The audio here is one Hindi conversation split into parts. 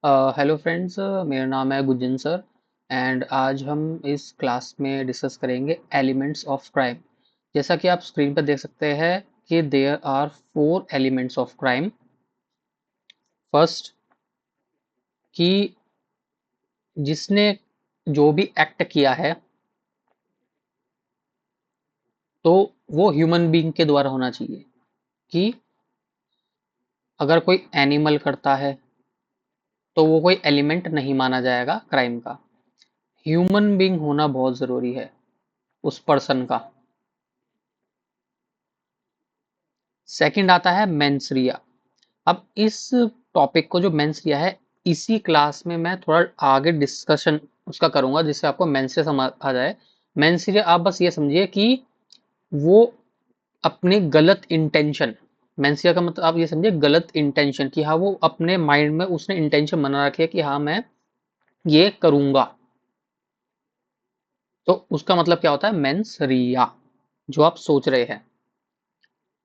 हेलो फ्रेंड्स, मेरा नाम है गुंजन सर। एंड आज हम इस क्लास में डिस्कस करेंगे एलिमेंट्स ऑफ क्राइम। जैसा कि आप स्क्रीन पर देख सकते हैं कि there are 4 elements of crime. First, कि जिसने जो भी एक्ट किया है तो वो ह्यूमन बीइंग के द्वारा होना चाहिए। कि अगर कोई एनिमल करता है तो वो कोई एलिमेंट नहीं माना जाएगा क्राइम का। ह्यूमन बीइंग होना बहुत ज़रूरी है उस पर्सन का। सेकंड आता है मेंसरिया। अब इस टॉपिक को जो मेंसरिया है, इसी क्लास में मैं थोड़ा आगे डिस्कशन उसका करूंगा जिससे आपको मेंसरिया समझ आ जाए। मेंसरिया आप बस ये समझिए कि वो अपने गलत इंटेंशन, मेंसरिया का मतलब आप ये समझिए गलत इंटेंशन, कि हाँ वो अपने माइंड में उसने इंटेंशन बना रखी है कि हाँ मैं ये करूंगा। तो उसका मतलब क्या होता है मेंसरिया, जो आप सोच रहे हैं।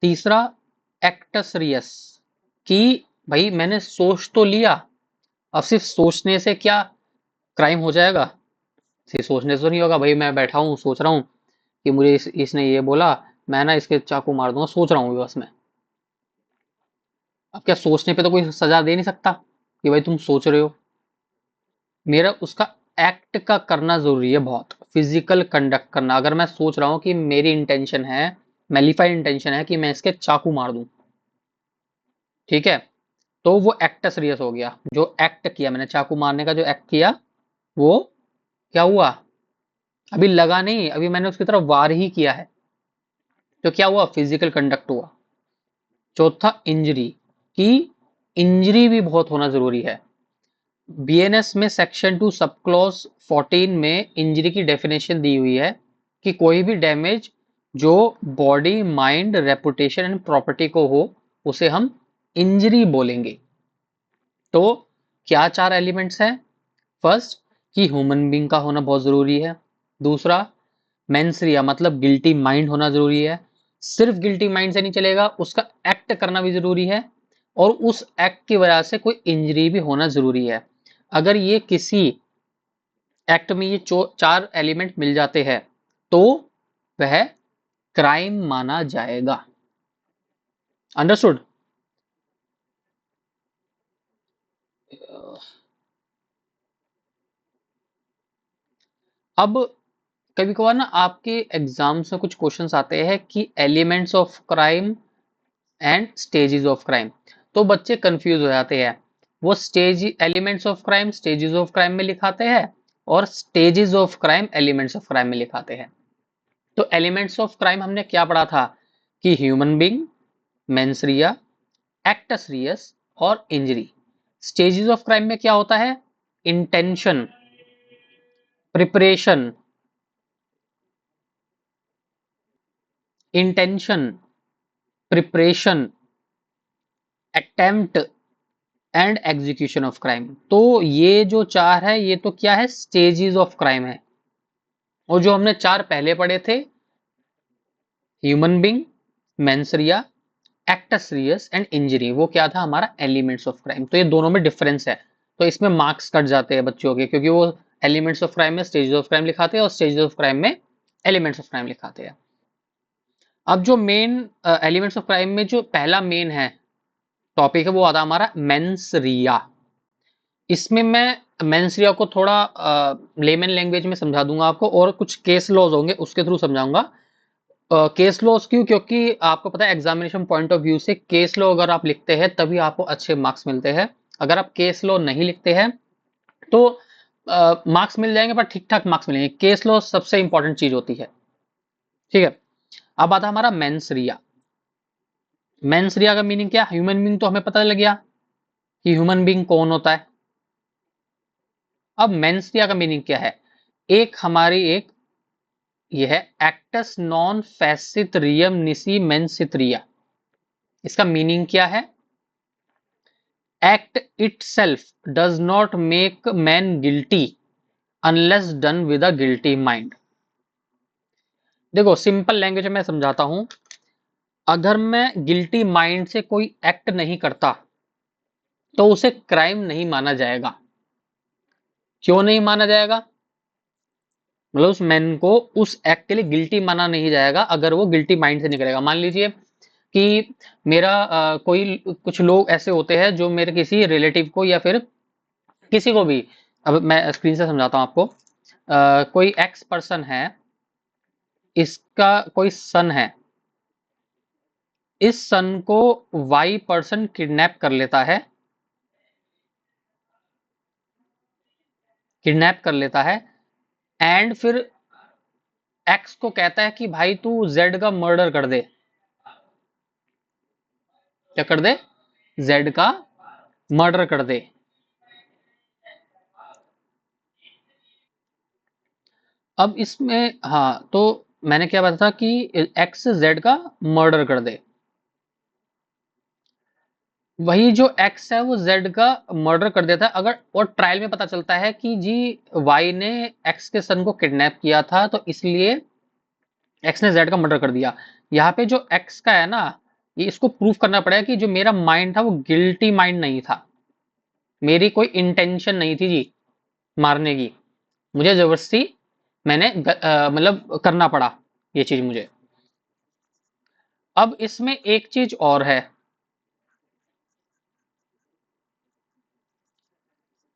तीसरा, एक्टसरियस, कि भाई मैंने सोच तो लिया, अब सिर्फ सोचने से क्या क्राइम हो जाएगा? सिर्फ सोचने से तो नहीं होगा भाई। मैं बैठा हूँ सोच रहा हूँ कि मुझे इसने ये बोला, मैं ना इसके चाकू मार दूंगा, सोच रहा हूँ बस मैं। अब क्या सोचने पे तो कोई सजा दे नहीं सकता कि भाई तुम सोच रहे हो। मेरा उसका एक्ट का करना जरूरी है, बहुत फिजिकल कंडक्ट करना। अगर मैं सोच रहा हूँ कि मेरी इंटेंशन है, मेलीफाइड इंटेंशन है कि मैं इसके चाकू मार दूं, ठीक है, तो वो एक्ट सीरियस हो गया। जो एक्ट किया मैंने, चाकू मारने का जो एक्ट किया, वो क्या हुआ? अभी लगा नहीं, अभी मैंने उसकी तरफ वार ही किया है, तो क्या हुआ? फिजिकल कंडक्ट हुआ। चौथा, इंजरी, की इंजरी भी बहुत होना जरूरी है। बीएनएस में सेक्शन 2 सब क्लॉज 14 में इंजरी की डेफिनेशन दी हुई है कि कोई भी डैमेज जो body, mind, reputation and property को हो, उसे हम इंजरी बोलेंगे। तो क्या 4 एलिमेंट्स हैं? फर्स्ट, कि ह्यूमन बीइंग का होना बहुत जरूरी है। दूसरा, मेंसरिया मतलब गिल्टी माइंड होना जरूरी है। सिर्फ गिल्टी माइंड से नहीं चलेगा, उसका एक्ट करना भी जरूरी है, और उस एक्ट की वजह से कोई इंजरी भी होना जरूरी है। अगर ये किसी एक्ट में ये 4 एलिमेंट मिल जाते हैं तो वह क्राइम माना जाएगा। अंडरस्टूड? अब कभी कभार ना आपके एग्जाम्स में कुछ क्वेश्चंस आते हैं कि elements of crime and stages of crime, तो बच्चे कंफ्यूज हो जाते हैं। वो stage elements of crime stages of crime में लिखाते हैं, और stages of crime elements of crime में लिखाते हैं। तो एलिमेंट्स ऑफ क्राइम हमने क्या पढ़ा था? कि human being, mens rea, actus Reis और इंजरी। स्टेजेस ऑफ क्राइम में क्या होता है? Intention, preparation, intention, preparation, attempt and execution of crime. तो ये जो 4 है, ये तो क्या है? स्टेजेस ऑफ क्राइम है। और जो हमने 4 पहले पढ़े थे, human being, mens rea, actus reus and injury, वो क्या था? हमारा एलिमेंट्स ऑफ क्राइम। तो ये दोनों में डिफरेंस है। तो इसमें मार्क्स कट जाते हैं बच्चों के, क्योंकि वो एलिमेंट्स ऑफ क्राइम में स्टेजेस ऑफ क्राइम लिखाते हैं और स्टेजेस ऑफ क्राइम में एलिमेंट्स ऑफ क्राइम लिखाते हैं। अब जो मेन एलिमेंट्स ऑफ क्राइम में जो पहला मेन है टॉपिक है, वो आता है हमारा मेंसरिया। इसमें मैं मेंसरिया को थोड़ा लेमन लैंग्वेज में समझा दूंगा आपको, और कुछ केस लॉज होंगे उसके थ्रू समझाऊंगा। केस लॉज क्यों? क्योंकि आपको पता है एग्जामिनेशन पॉइंट ऑफ व्यू से केस लॉ अगर आप लिखते हैं तभी आपको अच्छे मार्क्स मिलते हैं। अगर आप केस लॉ नहीं लिखते हैं तो मार्क्स मिल जाएंगे पर ठीक ठाक मार्क्स मिलेंगे। केस लॉ सबसे इंपॉर्टेंट चीज होती है, ठीक है। अब आता है हमारा मेंसरिया। मेंसरिया का मीनिंग क्या? ह्यूमन बींग तो हमें पता लग गया कि ह्यूमन बींग कौन होता है। अब मेंसरिया का मीनिंग क्या है? एक हमारी एक ये है, एक्टस नॉन फैसिथरियम निसी मेंसिथरिया। इसका मीनिंग क्या है? Act itself does not make man guilty unless done with a guilty mind। देखो सिंपल लैंग्वेज में समझाता हूं। अगर मैं गिल्टी माइंड से कोई एक्ट नहीं करता तो उसे क्राइम नहीं माना जाएगा। क्यों नहीं माना जाएगा? मतलब उस मैन को उस एक्ट के लिए गिल्टी माना नहीं जाएगा अगर वो गिल्टी माइंड से निकलेगा। मान लीजिए कि मेरा कोई कुछ लोग ऐसे होते हैं जो मेरे किसी रिलेटिव को या फिर किसी को भी, अब मैं स्क्रीन से समझाता हूँ आपको। कोई एक्स पर्सन है, इसका कोई सन है, इस सन को वाई पर्सन किडनैप कर लेता है, किडनैप कर लेता है एंड फिर एक्स को कहता है कि भाई तू जेड का मर्डर कर दे। क्या कर दे? जेड का मर्डर कर दे। अब इसमें हाँ, तो मैंने क्या बताया था कि एक्स जेड का मर्डर कर दे। वही जो एक्स है वो जेड का मर्डर कर देता है अगर, और ट्रायल में पता चलता है कि जी वाई ने एक्स के सन को किडनैप किया था तो इसलिए एक्स ने जेड का मर्डर कर दिया। यहाँ पे जो एक्स का है ना, ये इसको प्रूफ करना पड़ेगा कि जो मेरा माइंड था वो गिल्टी माइंड नहीं था, मेरी कोई इंटेंशन नहीं थी जी मारने की, मुझे जबरदस्ती मैंने मतलब करना पड़ा ये चीज मुझे। अब इसमें एक चीज और है,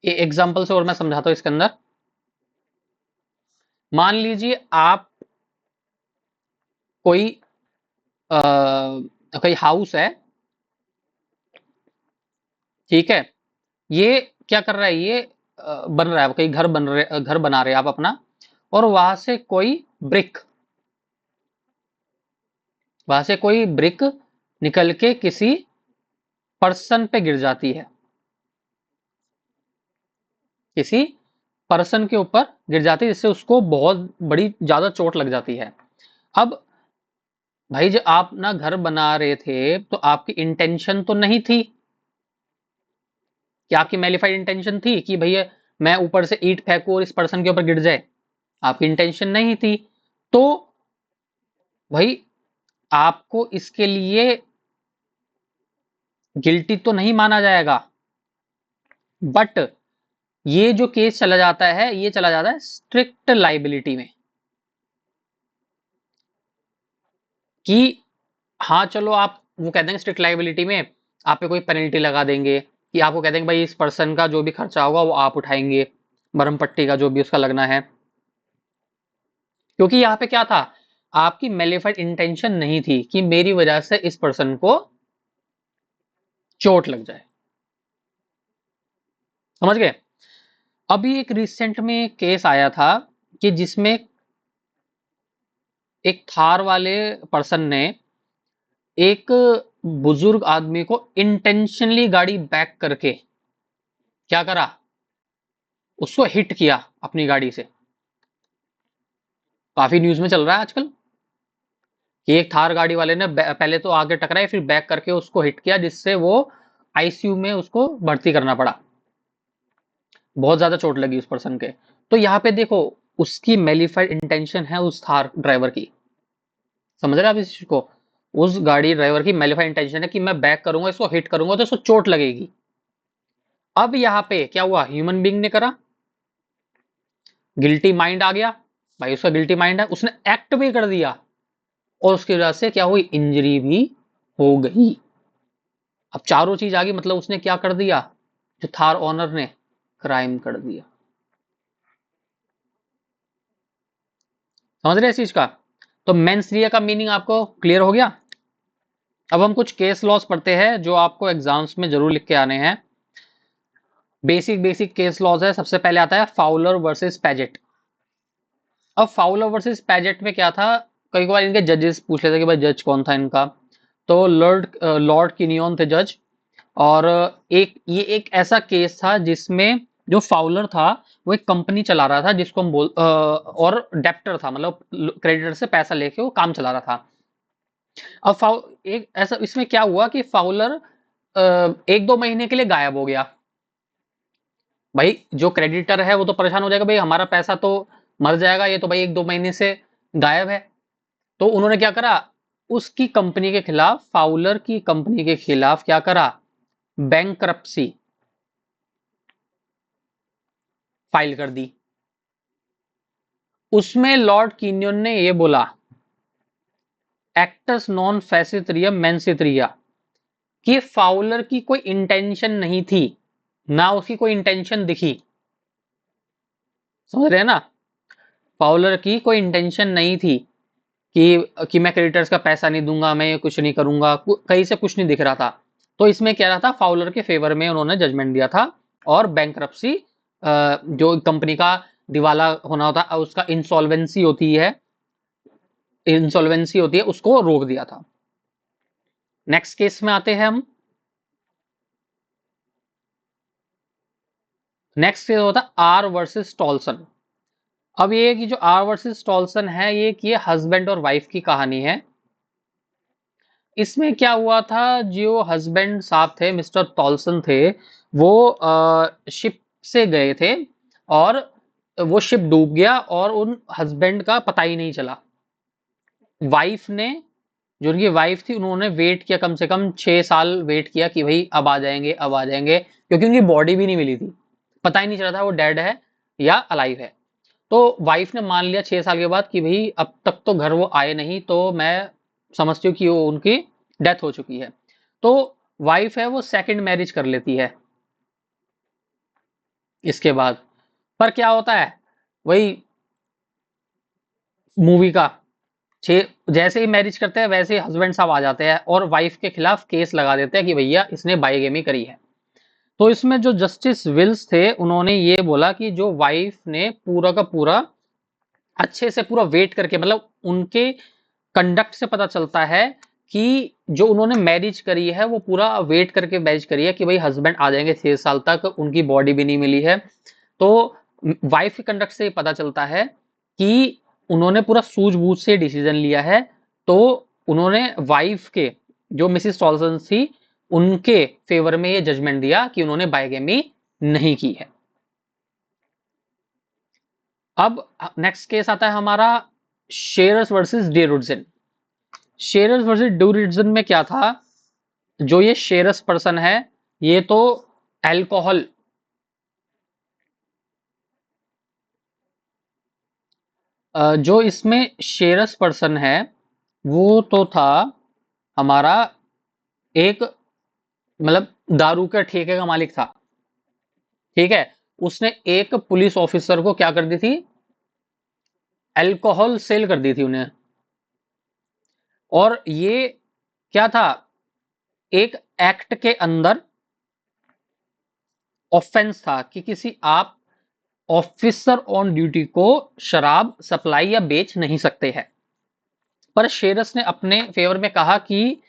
ये एग्जाम्पल से और मैं समझाता हूँ इसके अंदर। मान लीजिए आप कोई अ, कोई हाउस है, ठीक है, ये क्या कर रहा है, ये बन रहा है, कहीं घर बन रहे, घर बना रहे हैं आप अपना, और वहां से कोई ब्रिक निकल के किसी पर्सन पे गिर जाती है, किसी पर्सन के ऊपर गिर जाती है जिससे उसको बहुत बड़ी ज्यादा चोट लग जाती है। अब भाई जब आप ना घर बना रहे थे तो आपकी इंटेंशन तो नहीं थी, कि आपकी मैलिफाइड इंटेंशन थी कि भैया मैं ऊपर से ईंट फेंकूं और इस पर्सन के ऊपर गिर जाए, आपकी इंटेंशन नहीं थी। तो भाई आपको इसके लिए गिल्टी तो नहीं माना जाएगा, बट ये जो केस चला जाता है ये चला जाता है स्ट्रिक्ट लाइबिलिटी में, कि हाँ चलो आप वो कह देंगे स्ट्रिक्ट लाइबिलिटी में आप पे कोई पेनल्टी लगा देंगे, कि आपको कह देंगे भाई इस पर्सन का जो भी खर्चा होगा वो आप उठाएंगे, मरहम पट्टी का जो भी उसका लगना है। क्योंकि यहाँ पे क्या था, आपकी मेलिफाइड इंटेंशन नहीं थी कि मेरी वजह से इस पर्सन को चोट लग जाए। समझ गए? अभी एक रिसेंट में केस आया था कि जिसमें एक थार वाले पर्सन ने एक बुजुर्ग आदमी को इंटेंशनली गाड़ी बैक करके क्या करा, उसको हिट किया अपनी गाड़ी से। काफी न्यूज में चल रहा है आजकल कि एक थार गाड़ी वाले ने पहले तो आगे टकराए फिर बैक करके उसको हिट किया जिससे वो आईसीयू में उसको भर्ती करना पड़ा, बहुत ज्यादा चोट लगी उस पर्सन के। तो यहाँ पे देखो उसकी मेलिफाइड इंटेंशन है उस थार ड्राइवर की, समझ रहे हैं आप इस चीज को, उस गाड़ी ड्राइवर की मेलिफाइड इंटेंशन है कि मैं बैक करूंगा इसको हिट करूंगा तो इसको चोट लगेगी। अब यहाँ पे क्या हुआ, ह्यूमन बीइंग ने करा, गिल्टी माइंड आ गया, भाई उसका गिल्टी माइंड है, उसने एक्ट भी कर दिया और उसकी वजह से क्या हुई, इंजरी भी हो गई। अब चारों चीज आ गई, मतलब उसने क्या कर दिया, जो थार ओनर ने क्राइम कर दिया। समझ रहे हैं इस चीज का? तो मेंस रिया का मीनिंग आपको क्लियर हो गया। अब हम कुछ केस लॉस पढ़ते हैं जो आपको एग्जाम्स में जरूर लिख के आने हैं। बेसिक बेसिक केस लॉज है। सबसे पहले आता है फाउलर वर्सेस पैजेट। अब फाउलर वर्सेस पैजेट में क्या था, कई बार इनके जजेस पूछ लेते कि भाई जज कौन था इनका, तो लॉर्ड लॉर्ड किनियन थे जज। और एक ऐसा केस था जिसमें जो फाउलर था वो एक कंपनी चला रहा था जिसको हम और डेप्टर था, मतलब क्रेडिटर से पैसा लेके वो काम चला रहा था। अब एक ऐसा इसमें क्या हुआ कि फाउलर एक दो महीने के लिए गायब हो गया। भाई जो क्रेडिटर है वो तो परेशान हो जाएगा, भाई हमारा पैसा तो मर जाएगा, ये तो भाई एक दो महीने से गायब है। तो उन्होंने क्या करा, उसकी कंपनी के खिलाफ, फाउलर की कंपनी के खिलाफ क्या करा, बैंकरप्सी, फाइल कर दी। उसमें लॉर्ड कीनियन ने ये बोला, एक्टस नॉन फेसिथ्रियम मेंसिथ्रिया, कि फाउलर की कोई इंटेंशन नहीं थी, ना उसकी कोई इंटेंशन दिखी। समझ रहे हैं ना? फाउलर की कोई इंटेंशन नहीं थी कि मैं क्रेडिटर्स का पैसा नहीं दूंगा, मैं ये कुछ नहीं करूंगा, कहीं से कुछ नहीं दिख रहा था। तो इसमें क्या रहा था, फाउलर के फेवर में उन्होंने जजमेंट दिया था और बैंकरप्सी, जो कंपनी का दिवाला होना होता है, उसका इंसॉल्वेंसी होती है, उसको रोक दिया था। नेक्स्ट केस में आते हैं हम। नेक्स्ट केस होता है आर वर्सेस टॉल्सन। अब ये कि जो आर वर्सेस टॉल्सन है, ये हस्बैंड और वाइफ की कहानी है। इसमें क्या हुआ था, जो हस्बैंड साहब थे, मिस्टर टॉल्सन थे, वो शिप से गए थे और वो शिप डूब गया और उन हस्बैंड का पता ही नहीं चला। वाइफ ने, जो उनकी वाइफ थी, उन्होंने वेट किया, कम से कम 6 साल वेट किया कि भाई अब आ जाएंगे, अब आ जाएंगे, क्योंकि उनकी बॉडी भी नहीं मिली थी, पता ही नहीं चला था वो डेड है या अलाइव है। तो वाइफ ने मान लिया 6 साल के बाद कि भाई अब तक तो घर वो आए नहीं, तो मैं समझती हूँ कि वो उनकी डेथ हो चुकी है। तो वाइफ है वो सेकंड मैरिज कर लेती है इसके बाद। पर क्या होता है, वही मूवी का, छे जैसे ही मैरिज करते हैं वैसे ही हस्बैंड साहब आ जाते हैं और वाइफ के खिलाफ केस लगा देते हैं कि भैया इसने बाइगेमी करी है। तो इसमें जो जस्टिस विल्स थे, उन्होंने ये बोला कि जो वाइफ ने पूरा का पूरा अच्छे से पूरा वेट करके, मतलब उनके कंडक्ट से पता चलता है कि जो उन्होंने मैरिज करी है वो पूरा वेट करके मैरिज करी है कि भाई हस्बैंड आ जाएंगे 6 साल तक, उनकी बॉडी भी नहीं मिली है। तो वाइफ के कंडक्ट से पता चलता है कि उन्होंने पूरा सूझबूझ से डिसीजन लिया है। तो उन्होंने वाइफ के, जो मिसिस टॉल्सन थी, उनके फेवर में ये जजमेंट दिया कि उन्होंने बाइगेमी नहीं की है। अब नेक्स्ट केस आता है हमारा शेरस वर्सेस डेरुडजन। शेरस वर्सेस डेरुडजन में क्या था, जो ये शेरस पर्सन है, ये तो अल्कोहल, जो इसमें शेरस पर्सन है वो तो था हमारा एक, मतलब दारू के ठेके का मालिक था। ठीक है, उसने एक पुलिस ऑफिसर को क्या कर दी थी, अल्कोहल सेल कर दी थी उन्हें। और ये क्या था, एक एक्ट के अंदर ऑफेंस था कि किसी आप ऑफिसर ऑन ड्यूटी को शराब सप्लाई या बेच नहीं सकते हैं। पर शेरस ने अपने फेवर में कहा कि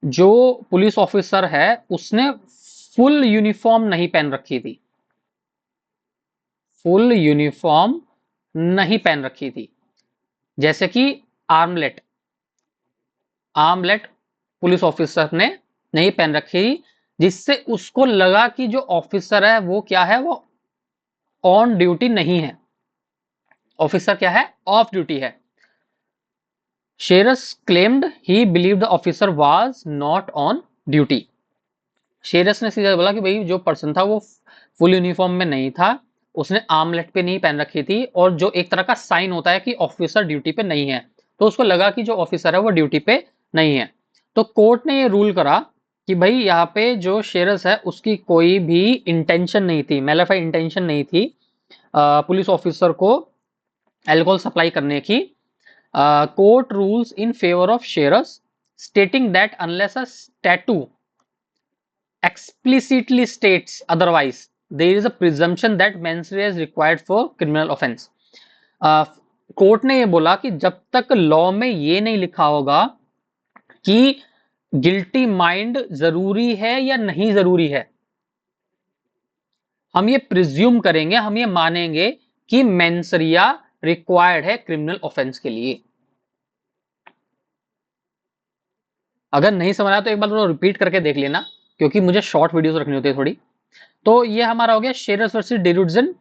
जो पुलिस ऑफिसर है उसने फुल यूनिफॉर्म नहीं पहन रखी थी, फुल यूनिफॉर्म नहीं पहन रखी थी। जैसे कि आर्मलेट, आर्मलेट पुलिस ऑफिसर ने नहीं पहन रखी, जिससे उसको लगा कि जो ऑफिसर है वो क्या है, वो ऑन ड्यूटी नहीं है, ऑफिसर क्या है, ऑफ ड्यूटी है। Shares claimed he believe the officer was not on duty. Shares ने सीधा बोला कि भाई जो पर्सन था वो फुल यूनिफॉर्म में नहीं था, उसने आर्मलेट पे नहीं पहन रखी थी, और जो एक तरह का साइन होता है कि ऑफिसर ड्यूटी पे नहीं है, तो उसको लगा कि जो ऑफिसर है वो ड्यूटी पे नहीं है। तो कोर्ट ने ये रूल करा कि भाई यहाँ पे जो शेरस है उसकी कोई भी इंटेंशन नहीं थी, मेलाफाइड इंटेंशन नहीं थी पुलिस ऑफिसर को एल्कोहल सप्लाई करने की। Court rules in favor of Shearers, stating that unless a statute explicitly states otherwise, there is a presumption that menswear is required for criminal offense. Court ने ये बोला कि जब तक लॉ में ये नहीं लिखा होगा कि गिल्टी माइंड जरूरी है या नहीं जरूरी है, हम ये प्रिज्यूम करेंगे, हम ये मानेंगे कि मेंसरिया रिक्वायर्ड है क्रिमिनल ऑफेंस के लिए। अगर नहीं समझ आया तो एक बार रिपीट करके देख लेना, क्योंकि मुझे शॉर्ट वीडियोस रखनी होती है थोड़ी। तो ये हमारा हो गया शेरस वर्सेस डेरुडजन।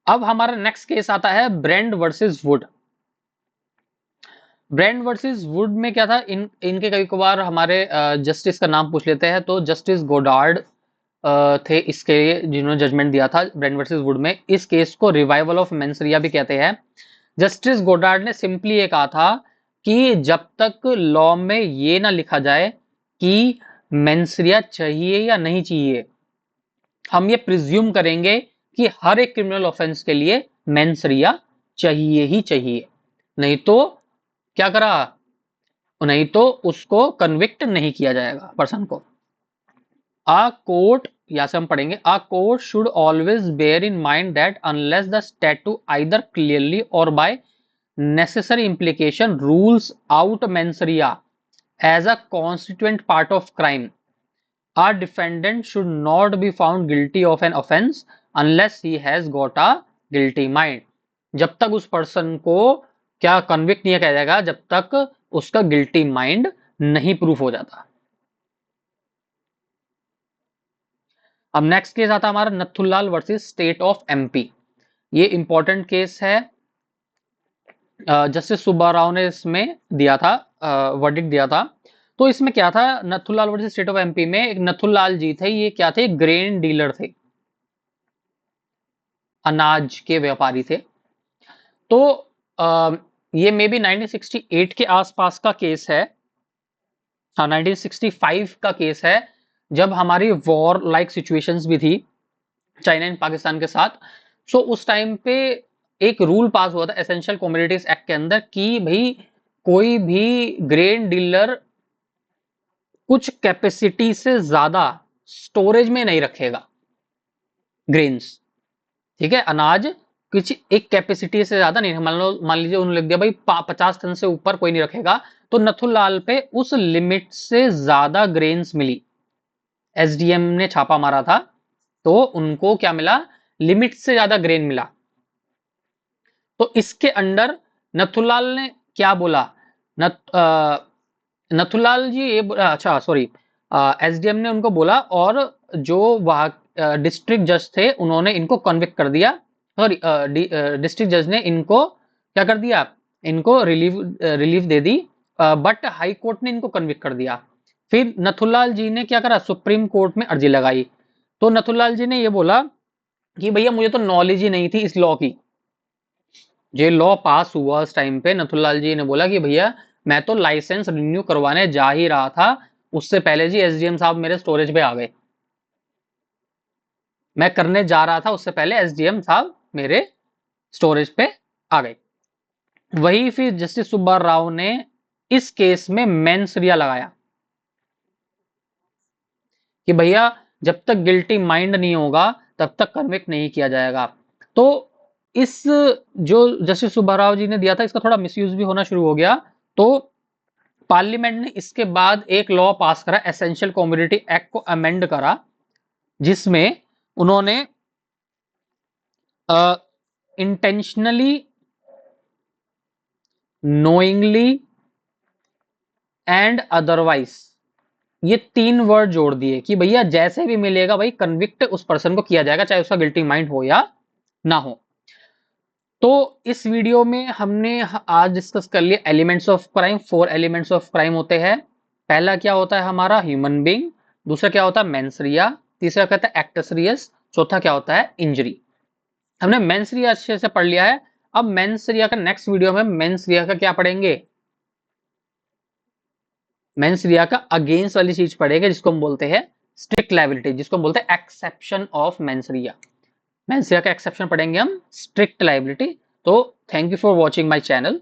अब हमारा नेक्स्ट केस आता है Brend versus Wood. Brend versus Wood में क्या था, इनके कई बार हमारे जस्टिस का नाम पूछ लेते हैं, तो जस्टिस गोडार्ड थे इसके, जिन्होंने जजमेंट दिया था ब्रेंड वर्सेस वुड में। इस केस को रिवाइवल ऑफ मेंसरिया भी कहते हैं। जस्टिस गोडार्ड ने सिंपली ये कहा था कि जब तक लॉ में ये ना लिखा जाए कि मेंसरिया चाहिए या नहीं चाहिए, हम ये प्रिज्यूम करेंगे कि हर एक क्रिमिनल ऑफेंस के लिए मेंसरिया चाहिए ही चाहिए, नहीं तो क्या करा, नहीं तो उसको कन्विक्ट नहीं किया जाएगा पर्सन को। A court, या से हम पढ़ेंगे, a court should always bear in mind that unless the statute either clearly or by necessary implication rules out mens rea as a constituent part of crime, a defendant should not be found guilty of an offense unless he has got a guilty mind। जब तक उस पर्सन को क्या कन्विक्ट नहीं किया जाएगा, जब तक उसका गिल्टी माइंड नहीं प्रूफ हो जाता। अब नेक्स्ट केस आता हमारा Nathulal versus state of MP. ये इंपॉर्टेंट केस है। जस्टिस सुब्बाराव ने इसमें दिया था, वर्डिक्ट दिया था। तो इसमें क्या था, Nathulal versus state of MP में एक नथुलाल जी थे, ये क्या थे, ग्रेन डीलर थे, अनाज के व्यापारी थे। तो ये मे बी 1968 के आसपास का केस है, हाँ 1965 का केस है, जब हमारी वॉर लाइक सिचुएशंस भी थी चाइना एंड पाकिस्तान के साथ। सो उस टाइम पे एक रूल पास हुआ था एसेंशियल कमोडिटीज एक्ट के अंदर कि भाई कोई भी ग्रेन डीलर कुछ कैपेसिटी से ज्यादा स्टोरेज में नहीं रखेगा ग्रेन्स, ठीक है, अनाज कुछ एक कैपेसिटी से ज्यादा नहीं, मान लीजिए उन्होंने लिख दिया भाई 50 टन से ऊपर कोई नहीं रखेगा। तो नथुलाल पे उस लिमिट से ज्यादा ग्रेन्स मिली, एसडीएम ने छापा मारा था, तो उनको क्या मिला, लिमिट से ज्यादा ग्रेन मिला। तो इसके अंडर नथुलाल ने क्या बोला, नथुलाल जी ये अच्छा सॉरी, एसडीएम ने उनको बोला, और जो वहां डिस्ट्रिक्ट जज थे उन्होंने इनको कन्विक्ट कर दिया, सॉरी डिस्ट्रिक्ट जज ने इनको क्या कर दिया, इनको relief they the, but high court ने इनको कन्विक्ट कर दिया। फिर नथुलाल जी ने क्या करा, सुप्रीम कोर्ट में अर्जी लगाई। तो नथुलाल जी ने ये बोला कि भैया मुझे तो नॉलेज ही नहीं थी इस लॉ की, जो लॉ पास हुआ उस टाइम पे नथुलाल जी ने बोला कि भैया मैं तो लाइसेंस रिन्यू करवाने जा ही रहा था, उससे पहले जी एसडीएम साहब मेरे स्टोरेज पे आ गए, मैं करने जा रहा था उससे पहले एसडीएम साहब मेरे स्टोरेज पे आ गए। वही फिर जस्टिस सुब्बा राव ने इस केस में मेंस रिया लगाया कि भैया जब तक गिल्टी माइंड नहीं होगा तब तक कन्विक्ट नहीं किया जाएगा। तो इस जो जस्टिस सुब्बाराव जी ने दिया था इसका थोड़ा मिसयूज भी होना शुरू हो गया। तो पार्लियामेंट ने इसके बाद एक लॉ पास करा, एसेंशियल कमोडिटी एक्ट को अमेंड करा, जिसमें उन्होंने इंटेंशनली, नोइंगली एंड अदरवाइज, ये 3 वर्ड जोड़ दिए कि भैया जैसे भी मिलेगा भाई कन्विक्ट उस पर्सन को किया जाएगा, चाहे उसका गिल्टी माइंड हो या ना हो। तो इस वीडियो में हमने आज डिस्कस कर लिया elements of crime. 4 elements of crime होते हैं। पहला क्या होता है हमारा, ह्यूमन बीइंग। दूसरा क्या होता है, मेंस रिया। तीसरा क्या होता है, एक्टस रियस। चौथा क्या होता है, इंजरी। हमने मेंस रिया अच्छे से पढ़ लिया है। अब मेंस रिया का नेक्स्ट वीडियो में मेंस रिया का क्या पढ़ेंगे, मेंस रिया का अगेंस्ट वाली चीज पढ़ेंगे जिसको हम बोलते हैं स्ट्रिक्ट लायबिलिटी, जिसको हम बोलते हैं exception of mains Riya. Mains रिया का एक्सेप्शन पढ़ेंगे हम, स्ट्रिक्ट लायबिलिटी। तो thank you for watching my channel.